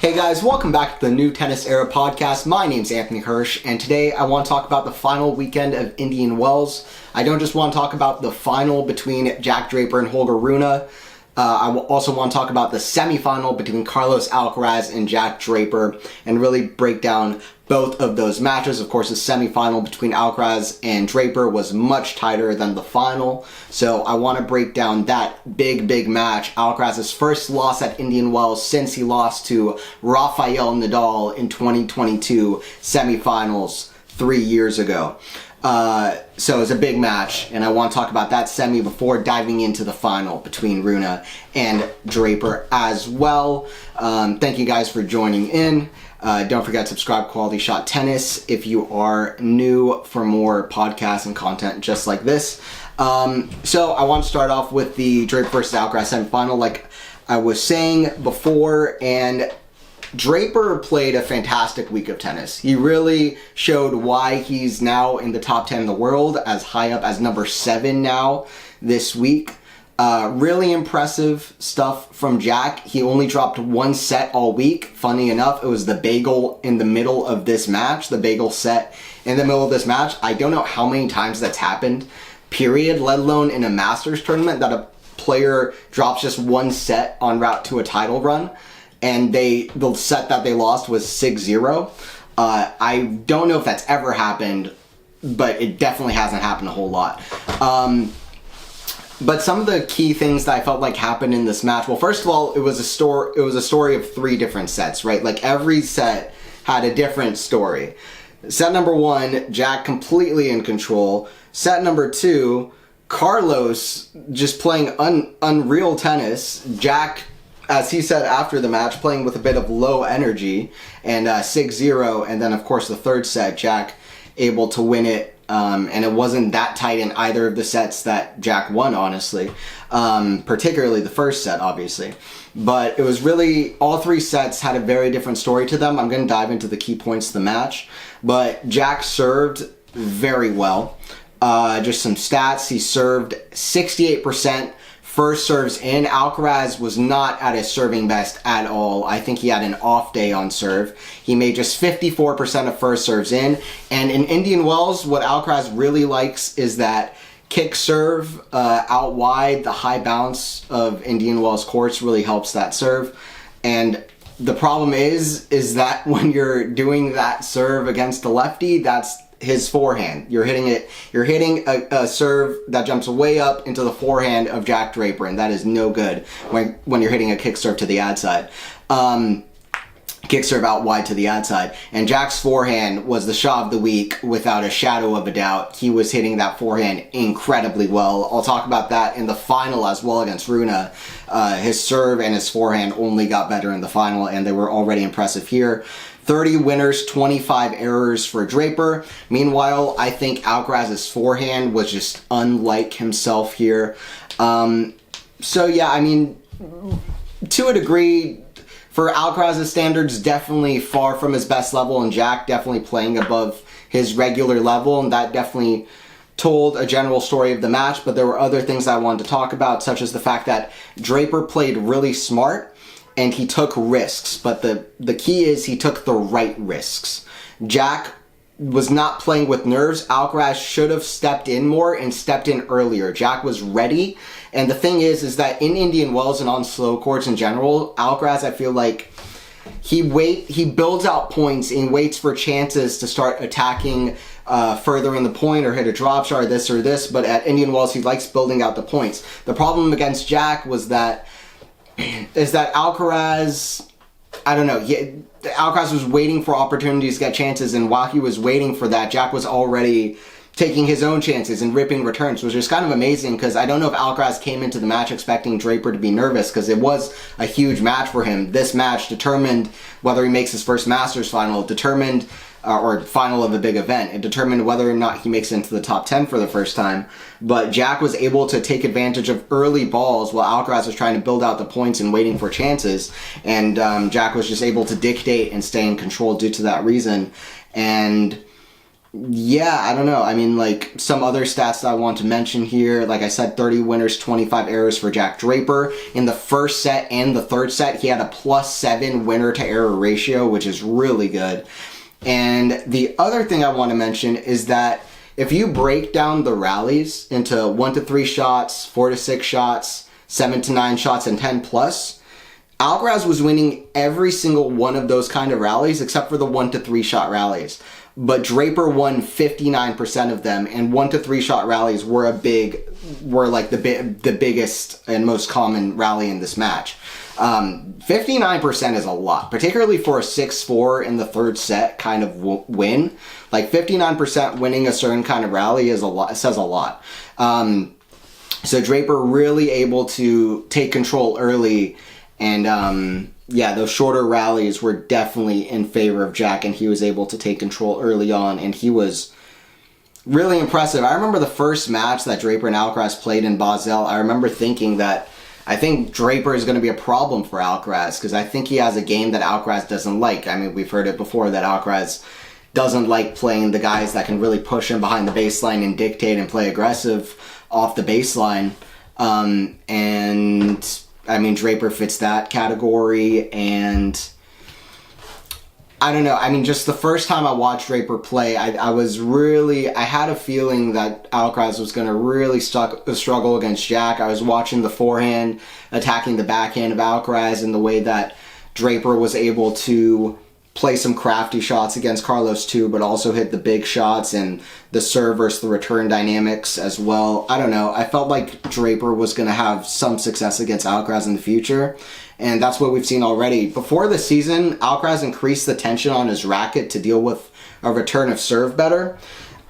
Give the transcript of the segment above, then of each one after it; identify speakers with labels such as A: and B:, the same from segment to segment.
A: Hey guys, welcome back to the New Tennis Era podcast. My name's Anthony Hirsch, and today I want to talk about the final weekend of Indian Wells. I don't just want to talk about the final between Jack Draper and Holger Rune. I also want to talk about the semifinal between Carlos Alcaraz and Jack Draper and really break down both of those matches. Of course, the semifinal between Alcaraz and Draper was much tighter than the final, so I want to break down that big match. Alcaraz's first loss at Indian Wells since he lost to Rafael Nadal in 2022 semifinals 3 years ago. So it's a big match, and I want to talk about that semi before diving into the final between Rune and Draper as well. Thank you guys for joining in. Don't forget to subscribe to Quality Shot Tennis if you are new for more podcasts and content just like this. So I want to start off with the Draper versus Alcaraz semifinal, like I was saying before, and Draper played a fantastic week of tennis. He really showed why he's now in the top 10 in the world, as high up as number 7 now this week. Really impressive stuff from Jack. He only dropped one set all week. Funny enough, it was the bagel in the middle of this match, the bagel set in the middle of this match. I don't know how many times that's happened, period, let alone in a Masters tournament, that a player drops just one set en route to a title run. And the set that they lost was 6-0. I don't know if that's ever happened, but it definitely hasn't happened a whole lot. But some of the key things that I felt like happened in this match, well, first of all, it was a story of 3 different sets, right? Like every set had a different story. Set number 1, Jack completely in control. Set number 2, Carlos just playing unreal tennis. Jack, as he said after the match, playing with a bit of low energy, and 6-0, and then of course the third set, Jack able to win it, and it wasn't that tight in either of the sets that Jack won, honestly, particularly the first set, obviously. But it was really, all 3 sets had a very different story to them. I'm going to dive into the key points of the match, but Jack served very well. Just some stats, he served 68%. First serves in. Alcaraz was not at his serving best at all. I think he had an off day on serve. He made just 54% of first serves in. And in Indian Wells, what Alcaraz really likes is that kick serve out wide. The high bounce of Indian Wells courts really helps that serve. And the problem is that when you're doing that serve against a lefty, that's his forehand. You're hitting a serve that jumps way up into the forehand of Jack Draper, and that is no good when you're hitting a kick serve to the ad side. Kick serve out wide to the ad side. And Jack's forehand was the shot of the week without a shadow of a doubt. He was hitting that forehand incredibly well. I'll talk about that in the final as well against Rune. His serve and his forehand only got better in the final, and they were already impressive here. 30 winners, 25 errors for Draper. Meanwhile, I think Alcaraz's forehand was just unlike himself here. So yeah, I mean, to a degree, for Alcaraz's standards, definitely far from his best level, and Jack definitely playing above his regular level, and that definitely told a general story of the match. But there were other things I wanted to talk about, such as the fact that Draper played really smart, and he took risks, but the key is he took the right risks. Jack was not playing with nerves. Alcaraz should have stepped in more and stepped in earlier. Jack was ready, and the thing is that in Indian Wells and on slow courts in general, Alcaraz, I feel like he builds out points and waits for chances to start attacking further in the point or hit a drop shot or this, but at Indian Wells he likes building out the points. The problem against Jack was that Alcaraz, I don't know, Alcaraz was waiting for opportunities to get chances, and while he was waiting for that, Jack was already taking his own chances and ripping returns, which is kind of amazing, because I don't know if Alcaraz came into the match expecting Draper to be nervous, because it was a huge match for him. This match determined whether he makes his first Masters final, or final of a big event. It determined whether or not he makes it into the top 10 for the first time. But Jack was able to take advantage of early balls while Alcaraz was trying to build out the points and waiting for chances. And Jack was just able to dictate and stay in control due to that reason. And Yeah, I don't know. I mean, like, some other stats that I want to mention here, like I said, 30 winners, 25 errors for Jack Draper. In the first set and the third set, he had a +7 winner to error ratio, which is really good. And the other thing I want to mention is that if you break down the rallies into 1 to 3 shots, 4 to 6 shots, 7 to 9 shots, and 10 plus, Alcaraz was winning every single one of those kind of rallies except for the 1 to 3 shot rallies. But Draper won 59% of them, and 1 to 3 shot rallies were like the biggest and most common rally in this match. 59% is a lot, particularly for a 6-4 in the third set kind of win. Like 59% winning a certain kind of rally is a lot. It says a lot. So Draper really able to take control early, and yeah, those shorter rallies were definitely in favor of Jack, and he was able to take control early on, and he was really impressive. I remember the first match that Draper and Alcaraz played in Basel. I remember thinking that I think Draper is going to be a problem for Alcaraz, because I think he has a game that Alcaraz doesn't like. I mean, we've heard it before that Alcaraz doesn't like playing the guys that can really push him behind the baseline and dictate and play aggressive off the baseline. And I mean, Draper fits that category, and I don't know. I mean, just the first time I watched Draper play, I had a feeling that Alcaraz was going to really struggle against Jack. I was watching the forehand attacking the backhand of Alcaraz, and the way that Draper was able to play some crafty shots against Carlos too, but also hit the big shots, and the serve versus the return dynamics as well. I don't know. I felt like Draper was going to have some success against Alcaraz in the future, and that's what we've seen already. Before the season, Alcaraz increased the tension on his racket to deal with a return of serve better.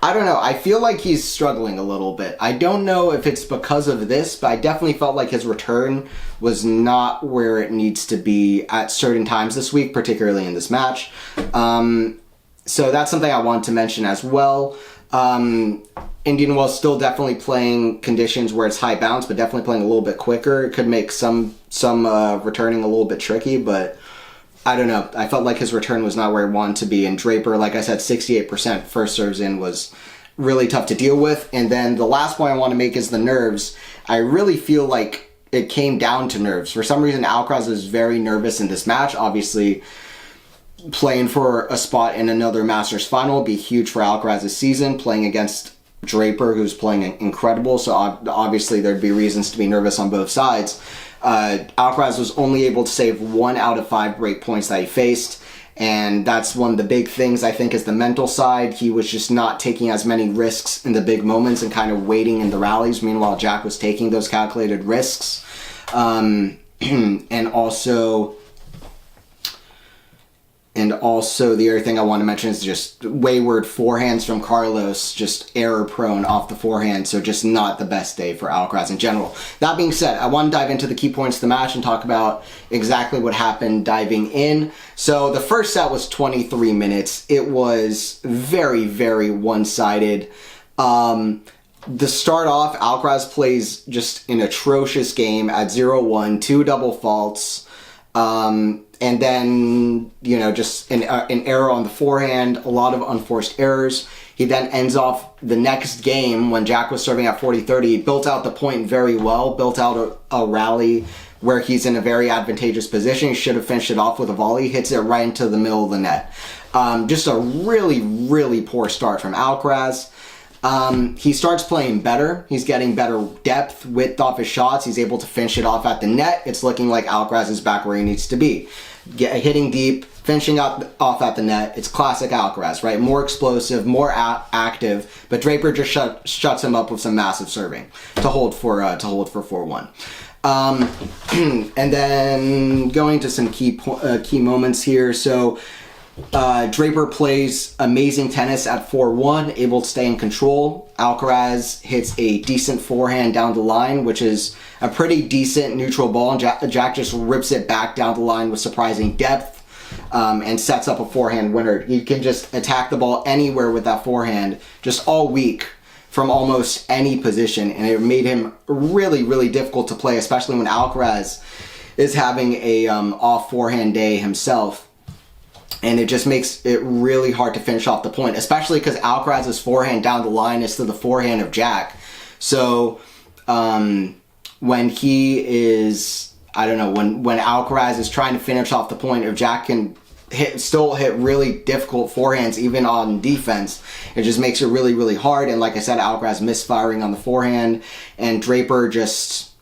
A: I don't know. I feel like he's struggling a little bit. I don't know if it's because of this, but I definitely felt like his return was not where it needs to be at certain times this week, particularly in this match. So that's something I want to mention as well. Indian Wells still definitely playing conditions where it's high bounce, but definitely playing a little bit quicker. It could make some returning a little bit tricky, but I don't know. I felt like his return was not where he wanted to be. And Draper, like I said, 68% first serves in was really tough to deal with. And then the last point I want to make is the nerves. I really feel like it came down to nerves. For some reason, Alcaraz was very nervous in this match. Obviously, playing for a spot in another Masters final would be huge for Alcaraz's season. Playing against Draper, who's playing incredible. So obviously, there'd be reasons to be nervous on both sides. Alcaraz was only able to save 1 out of 5 break points that he faced, and that's one of the big things, I think, is the mental side. He was just not taking as many risks in the big moments and kind of waiting in the rallies. Meanwhile, Jack was taking those calculated risks. And also the other thing I want to mention is just wayward forehands from Carlos, just error prone off the forehand, so just not the best day for Alcaraz in general. That being said, I want to dive into the key points of the match and talk about exactly what happened diving in. So the first set was 23 minutes. It was very, very one-sided. To start off, Alcaraz plays just an atrocious game at 0-1, 2 double faults. And then, just an error on the forehand, a lot of unforced errors. He then ends off the next game when Jack was serving at 40-30. He built out the point very well, built out a rally where he's in a very advantageous position. He should have finished it off with a volley, hits it right into the middle of the net. Just a really, really poor start from Alcaraz. He starts playing better. He's getting better depth, width off his shots. He's able to finish it off at the net. It's looking like Alcaraz is back where he needs to be. Hitting deep, finishing off at the net. It's classic Alcaraz, right? More explosive, more active, but Draper just shuts him up with some massive serving to hold for 4-1. And then going to some key moments here. So Draper plays amazing tennis at 4-1, able to stay in control. Alcaraz hits a decent forehand down the line, which is a pretty decent neutral ball, and Jack just rips it back down the line with surprising depth, and sets up a forehand winner. You can just attack the ball anywhere with that forehand, just all week from almost any position, and it made him really, really difficult to play, especially when Alcaraz is having a off forehand day himself. and it just makes it really hard to finish off the point, especially because Alcaraz's forehand down the line is to the forehand of Jack. So when he is, I don't know, when Alcaraz is trying to finish off the point, if Jack can still hit really difficult forehands even on defense, it just makes it really, really hard. And like I said, Alcaraz misfiring on the forehand, and Draper just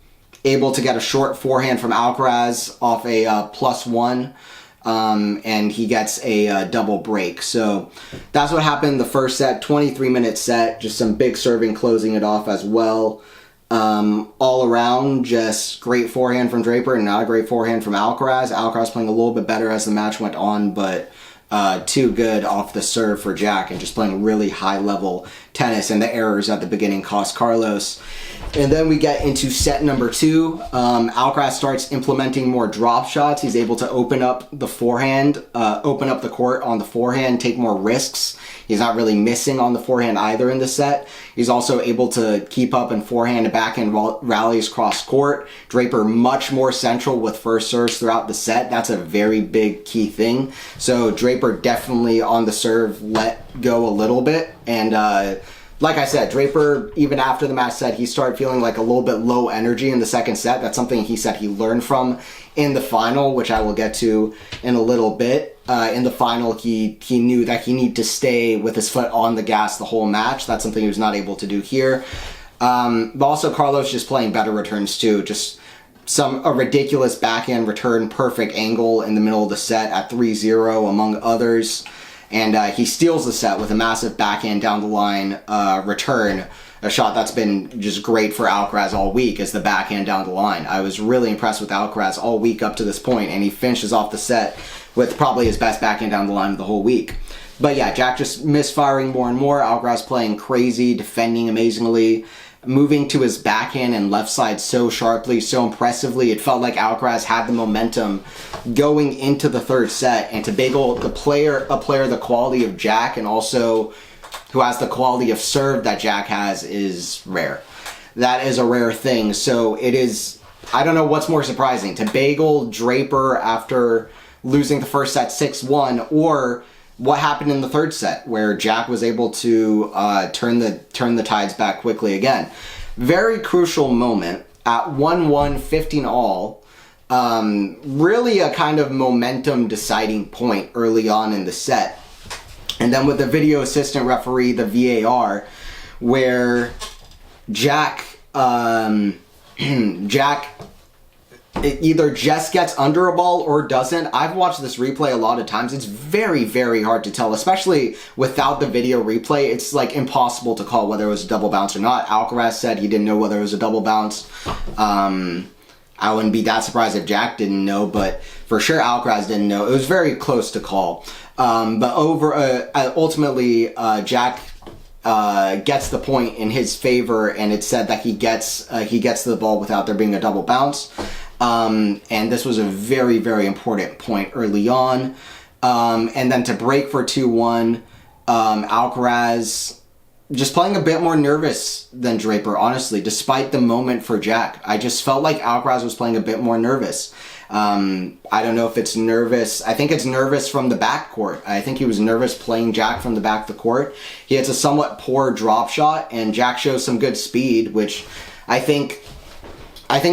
A: able to get a short forehand from Alcaraz off a +1. And he gets a double break. So that's what happened in the first set, 23-minute set, just some big serving closing it off as well. All around, just great forehand from Draper and not a great forehand from Alcaraz. Alcaraz playing a little bit better as the match went on, but too good off the serve for Jack, and just playing really high-level tennis, and the errors at the beginning cost Carlos. And then we get into set number 2. Alcaraz starts implementing more drop shots. He's able to open up the forehand, open up the court on the forehand, take more risks. He's not really missing on the forehand either in the set. He's also able to keep up in forehand and backhand rallies cross court. Draper much more central with first serves throughout the set. That's a very big key thing. So Draper definitely on the serve let go a little bit, and like I said, Draper, even after the match, said he started feeling like a little bit low energy in the second set. That's something he said he learned from in the final, which I will get to in a little bit. In the final, he knew that he needed to stay with his foot on the gas the whole match. That's something he was not able to do here. But also Carlos just playing better returns too. Just a ridiculous backhand return, perfect angle in the middle of the set at 3-0 among others. And he steals the set with a massive backhand down the line return. A shot that's been just great for Alcaraz all week is the backhand down the line. I was really impressed with Alcaraz all week up to this point, and he finishes off the set with probably his best backhand down the line of the whole week. But yeah, Jack just misfiring more and more. Alcaraz playing crazy, defending amazingly, moving to his backhand and left side so sharply, so impressively. It felt like Alcaraz had the momentum going into the third set, and to bagel a player the quality of Jack, and also who has the quality of serve that Jack has, is rare. That is a rare thing. So it is, I don't know what's more surprising, to bagel Draper after losing the first set 6-1, or what happened in the third set where Jack was able to turn the tides back quickly again. Very crucial moment at 1-1, 15 all. Really a kind of momentum deciding point early on in the set. And then with the video assistant referee, the VAR, where Jack it either just gets under a ball or doesn't. I've watched this replay a lot of times. It's very, very hard to tell, especially without the video replay. It's like impossible to call whether it was a double bounce or not. Alcaraz said he didn't know whether it was a double bounce. I wouldn't be that surprised if Jack didn't know, but for sure Alcaraz didn't know. It was very close to call. But ultimately, Jack gets the point in his favor, and it's said that he gets to the ball without there being a double bounce. And this was a very, very important point early on. And then to break for 2-1, Alcaraz just playing a bit more nervous than Draper, honestly, despite the moment for Jack. I just felt like Alcaraz was playing a bit more nervous. I don't know if it's nervous. I think it's nervous from the back court. I think he was nervous playing Jack from the back of the court. He hits a somewhat poor drop shot, and Jack shows some good speed, which I think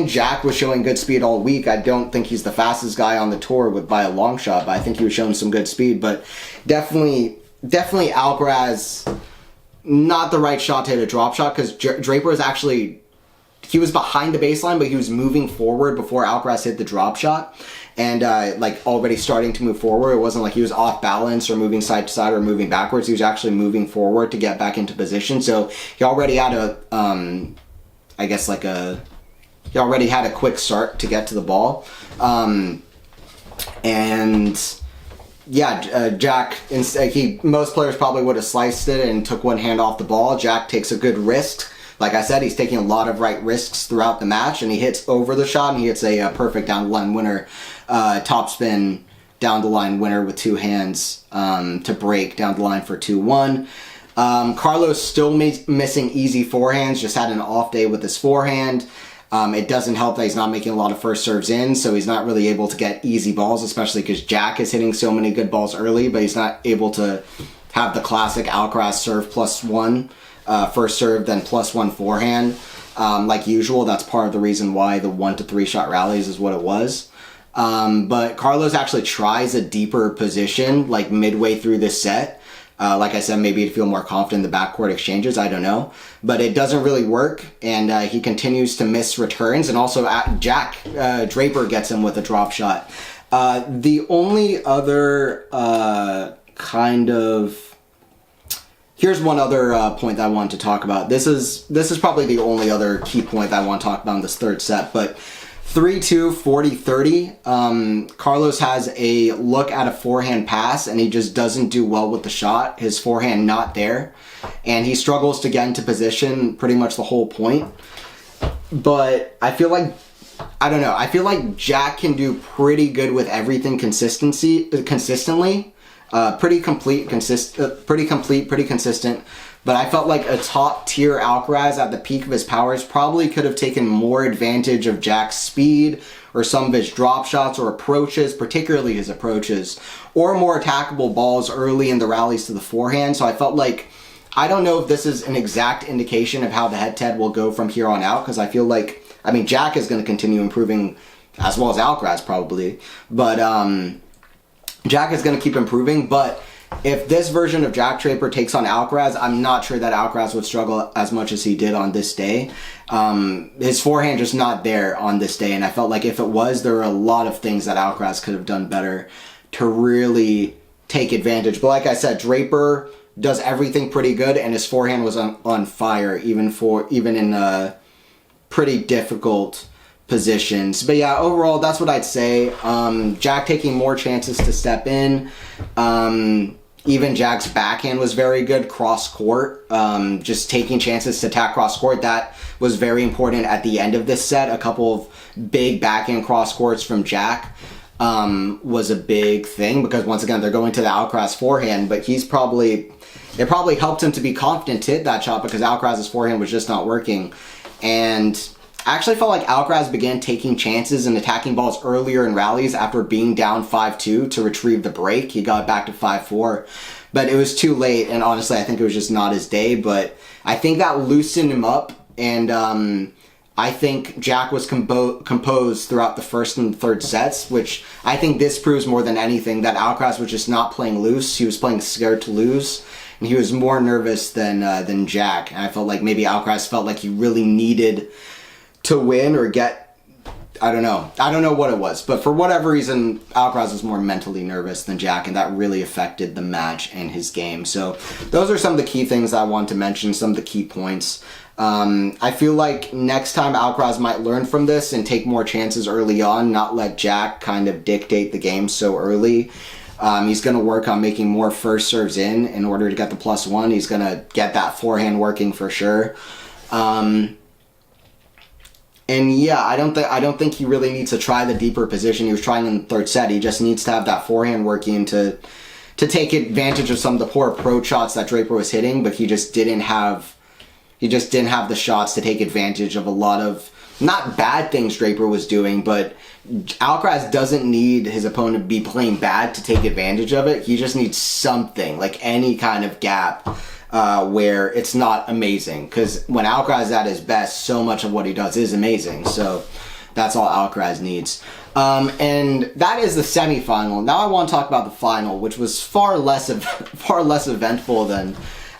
A: Jack was showing good speed all week. I don't think he's the fastest guy on the tour by a long shot, but I think he was showing some good speed. But definitely Alcaraz, not the right shot to hit a drop shot, because Draper is actually, he was behind the baseline, but he was moving forward before Alcaraz hit the drop shot, and like already starting to move forward. It wasn't like he was off balance or moving side to side or moving backwards. He was actually moving forward to get back into position. So he already had he already had a quick start to get to the ball. Jack, most players probably would have sliced it and took one hand off the ball. Jack takes a good risk. Like I said, he's taking a lot of right risks throughout the match, and he hits over the shot, and he hits a perfect down the line winner, topspin down the line winner with two hands to break down the line for 2-1. Carlos still missing easy forehands, just had an off day with his forehand. It doesn't help that he's not making a lot of first serves in, so he's not really able to get easy balls, especially because Jack is hitting so many good balls early, but he's not able to have the classic Alcaraz serve +1 first serve, then +1 forehand. Like usual, that's part of the reason why the 1 to 3 shot rallies is what it was. But Carlos actually tries a deeper position like midway through this set. Like I said, maybe to feel more confident in the backcourt exchanges, I don't know. But it doesn't really work, and he continues to miss returns, and also Draper gets him with a drop shot. The only other here's one other point that I wanted to talk about. This is probably the only other key point that I want to talk about in this third set, but 3-2, 40-30. Carlos has a look at a forehand pass, and he just doesn't do well with the shot. His forehand not there, and he struggles to get into position pretty much the whole point. But I feel like, I don't know, I feel like Jack can do pretty good with everything consistently. Pretty complete, pretty consistent. But I felt like a top-tier Alcaraz at the peak of his powers probably could have taken more advantage of Jack's speed or some of his drop shots or approaches, particularly his approaches, or more attackable balls early in the rallies to the forehand. So I felt like, I don't know if this is an exact indication of how the head-to-head will go from here on out, because I feel like, I mean, Jack is going to continue improving as well as Alcaraz probably, but Jack is going to keep improving, but if this version of Jack Draper takes on Alcaraz, I'm not sure that Alcaraz would struggle as much as he did on this day. His forehand just not there on this day, and I felt like if it was, there were a lot of things that Alcaraz could have done better to really take advantage. But like I said, Draper does everything pretty good, and his forehand was on fire, even in pretty difficult positions. But yeah, overall, that's what I'd say. Jack taking more chances to step in. Even Jack's backhand was very good cross court. Just taking chances to attack cross court, that was very important at the end of this set. A couple of big backhand cross courts from Jack was a big thing, because once again, they're going to the Alcaraz forehand, but it probably helped him to be confident to hit that shot because Alcaraz's forehand was just not working. And I actually felt like Alcaraz began taking chances and attacking balls earlier in rallies after being down 5-2 to retrieve the break. He got back to 5-4, but it was too late, and honestly, I think it was just not his day, but I think that loosened him up, and I think Jack was composed throughout the first and third sets, which I think this proves more than anything that Alcaraz was just not playing loose. He was playing scared to lose, and he was more nervous than Jack, and I felt like maybe Alcaraz felt like he really needed to win or get, I don't know what it was, but for whatever reason, Alcaraz was more mentally nervous than Jack, and that really affected the match and his game. So those are some of the key things I want to mention, some of the key points. I feel like next time Alcaraz might learn from this and take more chances early on, not let Jack kind of dictate the game so early. He's going to work on making more first serves in order to get the +1. He's going to get that forehand working for sure. And yeah, I don't think he really needs to try the deeper position he was trying in the third set. He just needs to have that forehand working to take advantage of some of the poor approach shots that Draper was hitting, but he just didn't have the shots to take advantage of a lot of not bad things Draper was doing, but Alcaraz doesn't need his opponent to be playing bad to take advantage of it. He just needs something, like any kind of gap where it's not amazing, because when Alcaraz is at his best, so much of what he does is amazing. So that's all Alcaraz needs. And that is the semifinal. Now I want to talk about the final, which was far less eventful than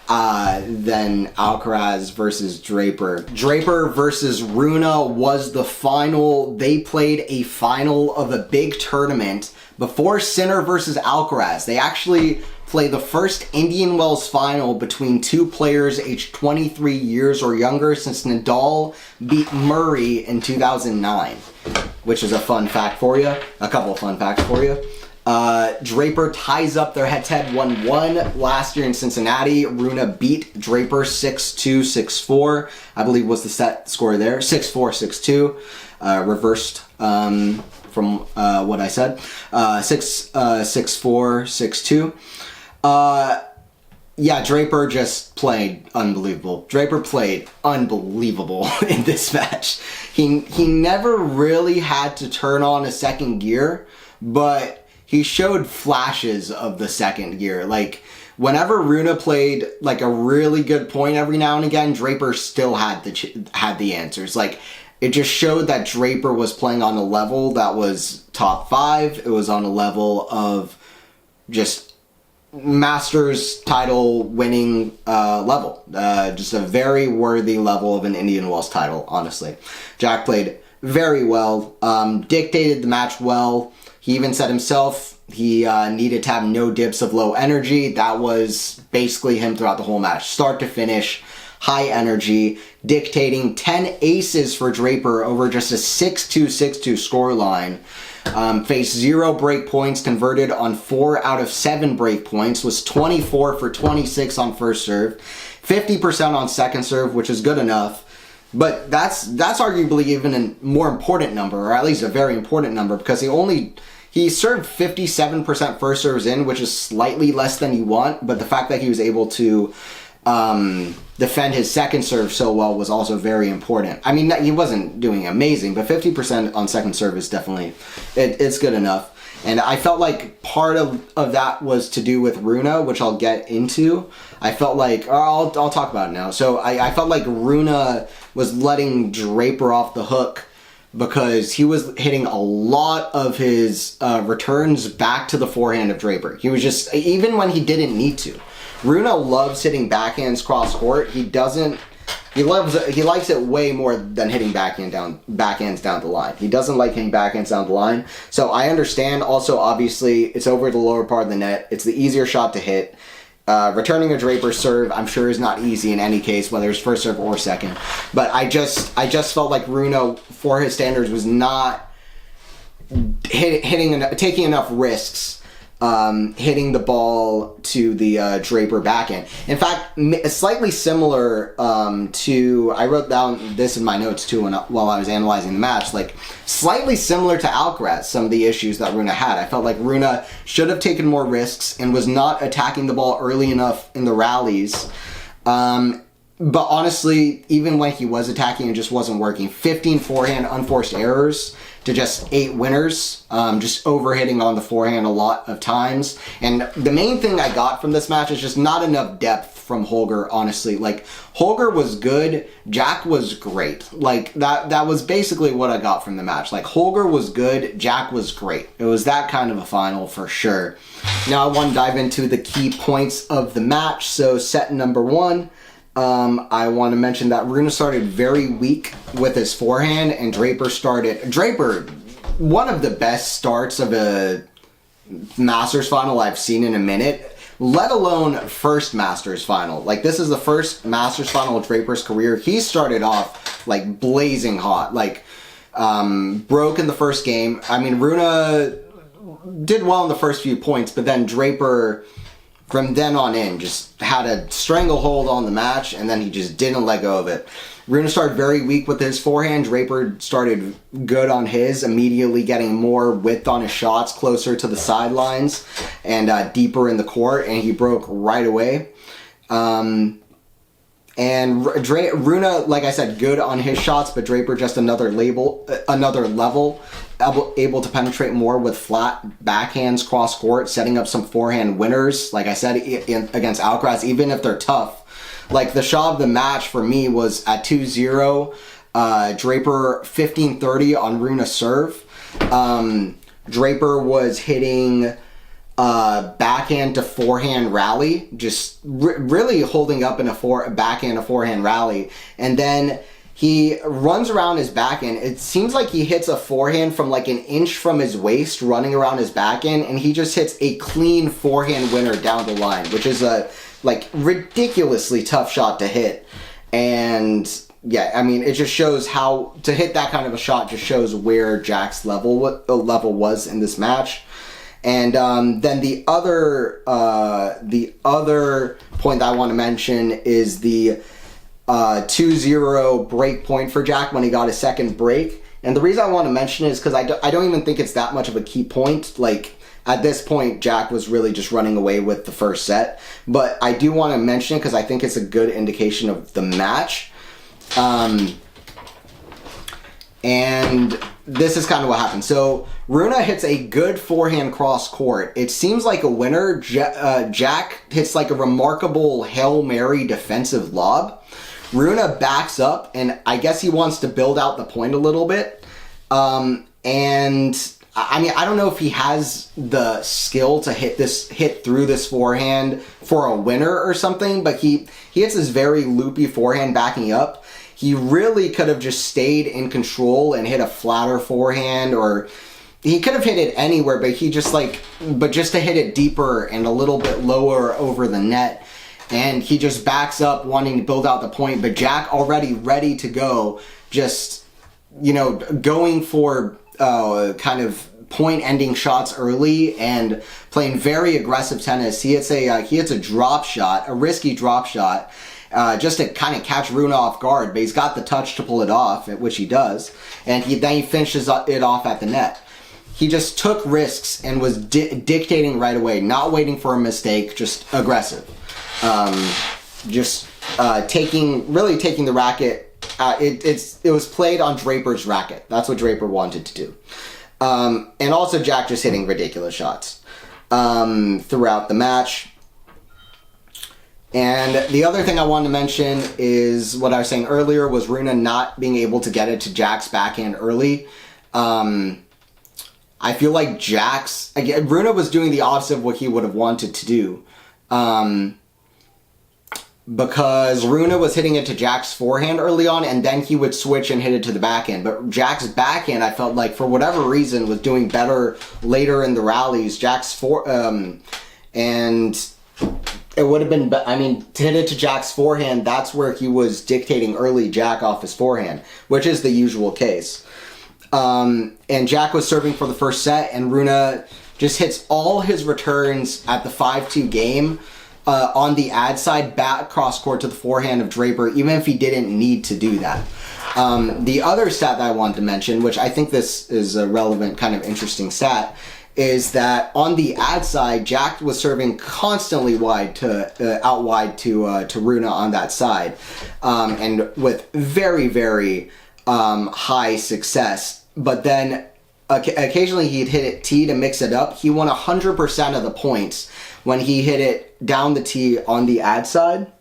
A: Alcaraz versus Draper. Draper versus Rune was the final. They played a final of a big tournament before Sinner versus Alcaraz. They actually play the first Indian Wells final between two players aged 23 years or younger since Nadal beat Murray in 2009, which is a fun fact for you. A couple of fun facts for you. Draper ties up their head-to-head 1-1 last year in Cincinnati. Rune beat Draper 6-2, 6-4. I believe was the set score there. 6-4, 6-2. Reversed from what I said. 6-4, 6-2. Yeah, Draper just played unbelievable. Draper played unbelievable in this match. He never really had to turn on a second gear, but he showed flashes of the second gear. Like, whenever Rune played like a really good point every now and again, Draper still had the answers. Like, it just showed that Draper was playing on a level that was top 5. It was on a level of just Masters title winning level. Just a very worthy level of an Indian Wells title, honestly. Jack played very well, dictated the match well. He even said himself he needed to have no dips of low energy. That was basically him throughout the whole match. Start to finish, high energy, dictating 10 aces for Draper over just a 6-2, 6-2 scoreline. Faced 0 break points, converted on 4 out of 7 break points, was 24 for 26 on first serve, 50% on second serve, which is good enough. But that's arguably even a more important number, or at least a very important number, because he served 57% first serves in, which is slightly less than you want, but the fact that he was able to defend his second serve so well was also very important. I mean, he wasn't doing amazing, but 50% on second serve is definitely, it's good enough. And I felt like part of that was to do with Rune, which I'll get into. I felt like, I'll talk about it now. So I felt like Rune was letting Draper off the hook because he was hitting a lot of his returns back to the forehand of Draper. He was just, even when he didn't need to. Rune loves hitting backhands cross court. He likes it way more than hitting backhands down the line. He doesn't like hitting backhands down the line. So I understand. Also, obviously, it's over the lower part of the net. It's the easier shot to hit. Returning a Draper serve, I'm sure, is not easy in any case, whether it's first serve or second. But I just felt like Rune, for his standards, was not taking enough risks. Hitting the ball to the Draper backhand. In fact, slightly similar to, I wrote down this in my notes too while I was analyzing the match, like slightly similar to Alcaraz, some of the issues that Rune had. I felt like Rune should have taken more risks and was not attacking the ball early enough in the rallies. But honestly, even when he was attacking, it just wasn't working. 15 forehand unforced errors to just 8 winners, just overhitting on the forehand a lot of times. And the main thing I got from this match is just not enough depth from Holger, honestly. Like, Holger was good, Jack was great. Like, that was basically what I got from the match. Like, Holger was good, Jack was great. It was that kind of a final for sure. Now I want to dive into the key points of the match. So set number 1. I want to mention that Rune started very weak with his forehand, and Draper, one of the best starts of a Masters final I've seen in a minute, let alone first Masters final. Like, this is the first Masters final of Draper's career. He started off like blazing hot, like broke in the first game. I mean, Rune did well in the first few points, but then Draper, from then on in, just had a stranglehold on the match, and then he just didn't let go of it. Rune started very weak with his forehand. Draper started good on his, immediately getting more width on his shots, closer to the sidelines and deeper in the court, and he broke right away. And Rune, like I said, good on his shots, but Draper just another level, able to penetrate more with flat backhands cross court, setting up some forehand winners. Like I said, against Alcaraz, even if they're tough. Like, the shot of the match for me was at 2-0, Draper 15-30 on Rune serve. Draper was hitting backhand to forehand rally, just really holding up in a backhand to forehand rally, and then he runs around his backhand. It seems like he hits a forehand from like an inch from his waist, running around his backhand, and he just hits a clean forehand winner down the line, which is a like ridiculously tough shot to hit. And yeah, I mean, it just shows how to hit that kind of a shot. Just shows where Jack's level was in this match. And then the other point that I want to mention is the 2-0 break point for Jack when he got his second break. And the reason I want to mention it is because I don't even think it's that much of a key point. Like, at this point, Jack was really just running away with the first set. But I do want to mention it because I think it's a good indication of the match. And this is kind of what happened. So Rune hits a good forehand cross court. It seems like a winner. Jack hits like a remarkable Hail Mary defensive lob. Rune backs up, and I guess he wants to build out the point a little bit. And I mean, I don't know if he has the skill to hit through this forehand for a winner or something, but he hits this very loopy forehand backing up. He really could have just stayed in control and hit a flatter forehand, or he could have hit it anywhere, but just to hit it deeper and a little bit lower over the net. And he just backs up wanting to build out the point, but Jack already ready to go, just, going for kind of point-ending shots early and playing very aggressive tennis. He hits a drop shot, a risky drop shot, just to kind of catch Rune off guard, but he's got the touch to pull it off, which he does, and then he finishes it off at the net. He just took risks and was dictating right away, not waiting for a mistake, just aggressive. Taking the racket. It was played on Draper's racket. That's what Draper wanted to do. And also Jack just hitting ridiculous shots throughout the match. And the other thing I wanted to mention is what I was saying earlier was Rune not being able to get it to Jack's backhand early. I feel like Rune was doing the opposite of what he would have wanted to do. Because Rune was hitting it to Jack's forehand early on, and then he would switch and hit it to the backhand. But Jack's backhand, I felt like, for whatever reason, was doing better later in the rallies. And it would have been, to hit it to Jack's forehand, that's where he was dictating early Jack off his forehand, which is the usual case. And Jack was serving for the first set, and Rune just hits all his returns at the 5-2 game. On the ad side, back cross court to the forehand of Draper, even if he didn't need to do that. The other stat that I wanted to mention, which I think this is a relevant, kind of interesting stat, is that on the ad side, Jack was serving constantly out wide to Rune on that side, and with very, very high success. But then occasionally he'd hit it tee to mix it up. He won 100% of the points when he hit it down the tee on the ad side.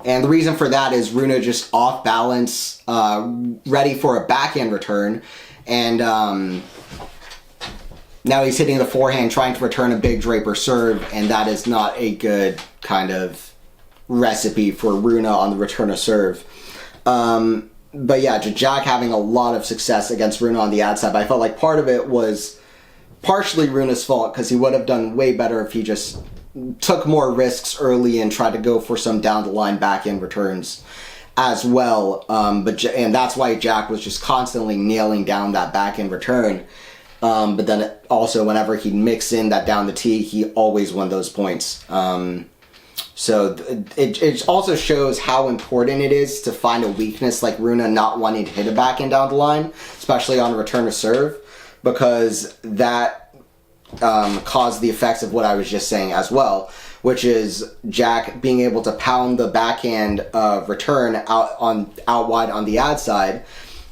A: And the reason for that is Rune just off balance, ready for a backhand return. And now he's hitting the forehand, trying to return a big Draper serve, and that is not a good kind of recipe for Rune on the return of serve. But yeah, Jack having a lot of success against Rune on the ad side, but I felt like part of it was partially Rune's fault, because he would have done way better if he just took more risks early and tried to go for some down-the-line back-end returns as well. And that's why Jack was just constantly nailing down that back-end return. But then also, whenever he'd mix in that down the tee, he always won those points. So it also shows how important it is to find a weakness like Rune not wanting to hit a backhand down the line, especially on a return to serve, because that caused the effects of what I was just saying as well, which is Jack being able to pound the backhand return out wide on the ad side,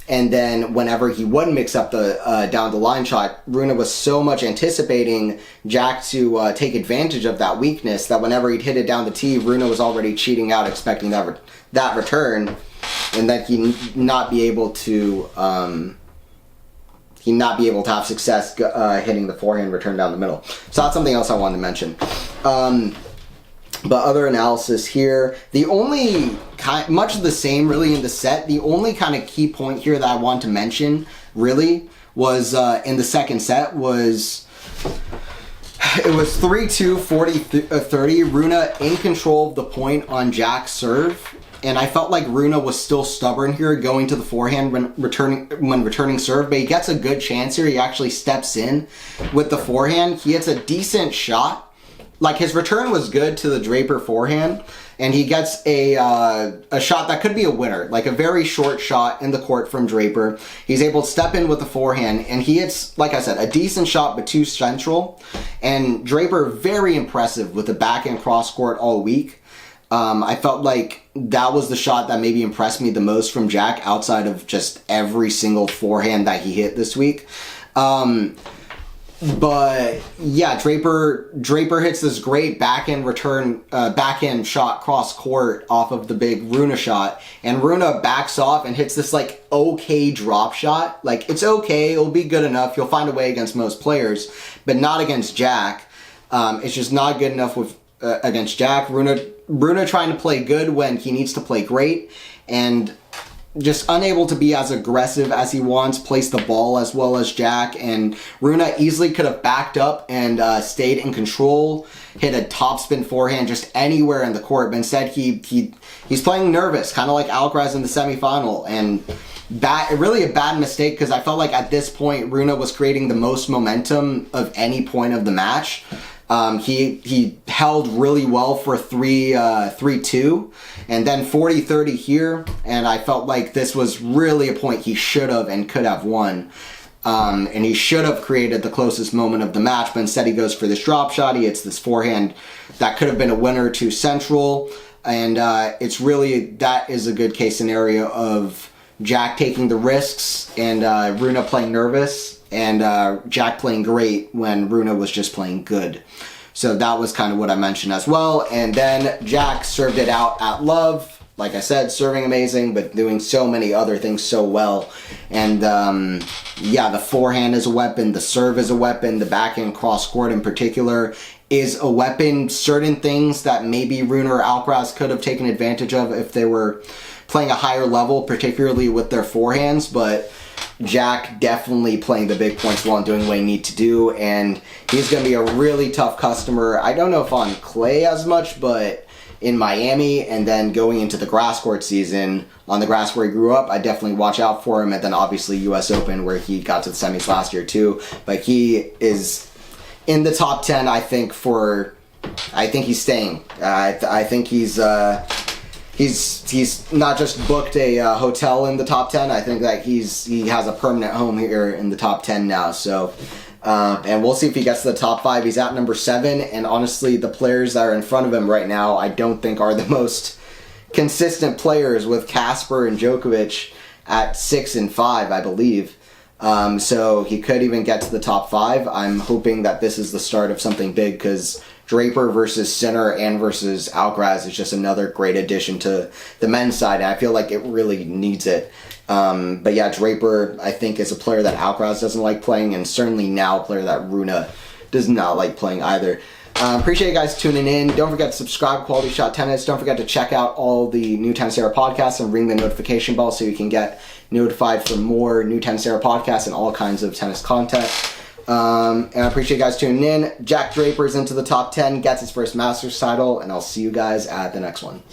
A: and then whenever he would mix up the down the line shot, Rune was so much anticipating Jack to take advantage of that weakness that whenever he'd hit it down the tee, Rune was already cheating out, expecting that return, and that he'd not be able to have success hitting the forehand return down the middle. So that's something else I wanted to mention. But other analysis here, the only much of the same really in the set. The only kind of key point here that I want to mention really was in the second set was it was 3-2, 40-30. Rune in control of the point on Jack's serve. And I felt like Rune was still stubborn here, going to the forehand when returning serve, but he gets a good chance here. He actually steps in with the forehand. He hits a decent shot, like his return was good to the Draper forehand, and he gets a shot that could be a winner, like a very short shot in the court from Draper. He's able to step in with the forehand, and he hits, like I said, a decent shot, but too central. And Draper, very impressive with the backhand cross court all week. I felt like that was the shot that maybe impressed me the most from Jack, outside of just every single forehand that he hit this week. But yeah, Draper hits this great backhand shot cross court off of the big Rune shot, and Rune backs off and hits this like okay drop shot. Like, it's okay, it'll be good enough. You'll find a way against most players, but not against Jack. It's just not good enough with against Jack. Rune trying to play good when he needs to play great, and just unable to be as aggressive as he wants, place the ball as well as Jack, and Rune easily could have backed up and stayed in control, hit a topspin forehand just anywhere in the court, but instead he's playing nervous, kind of like Alcaraz in the semifinal, and really a bad mistake, because I felt like at this point Rune was creating the most momentum of any point of the match. He held really well for 3-2, and then 40-30 here, and I felt like this was really a point he should have and could have won. And he should have created the closest moment of the match, but instead he goes for this drop shot. He hits this forehand that could have been a winner to central, and it's really, that is a good case scenario of Jack taking the risks and Rune playing nervous, and Jack playing great when Rune was just playing good. So that was kind of what I mentioned as well. And then Jack served it out at love. Like I said, serving amazing, but doing so many other things so well. And yeah, the forehand is a weapon, the serve is a weapon, the backhand cross court in particular is a weapon. Certain things that maybe Rune or Alcaraz could have taken advantage of if they were playing a higher level, particularly with their forehands, but Jack definitely playing the big points well and doing what he needs to do, and he's going to be a really tough customer. I don't know if on clay as much, but in Miami, and then going into the grass court season, on the grass where he grew up, I definitely watch out for him, and then obviously US Open where he got to the semis last year too. But he is in the top 10, I think he's staying. I think he's not just booked a hotel in the top 10. I think that he has a permanent home here in the top 10 now. So, and we'll see if he gets to the top 5. He's at number 7, and honestly, the players that are in front of him right now, I don't think are the most consistent players, with Casper and Djokovic at 6 and 5, I believe. So he could even get to the top 5. I'm hoping that this is the start of something big, because Draper versus Sinner and versus Alcaraz is just another great addition to the men's side, and I feel like it really needs it. But yeah, Draper, I think, is a player that Alcaraz doesn't like playing, and certainly now a player that Rune does not like playing either. Appreciate you guys tuning in. Don't forget to subscribe, Quality Shot Tennis. Don't forget to check out all the New Tennis Era podcasts and ring the notification bell so you can get notified for more New Tennis Era podcasts and all kinds of tennis content. And I appreciate you guys tuning in. Jack Draper's into the top 10, gets his first Masters title, and I'll see you guys at the next one.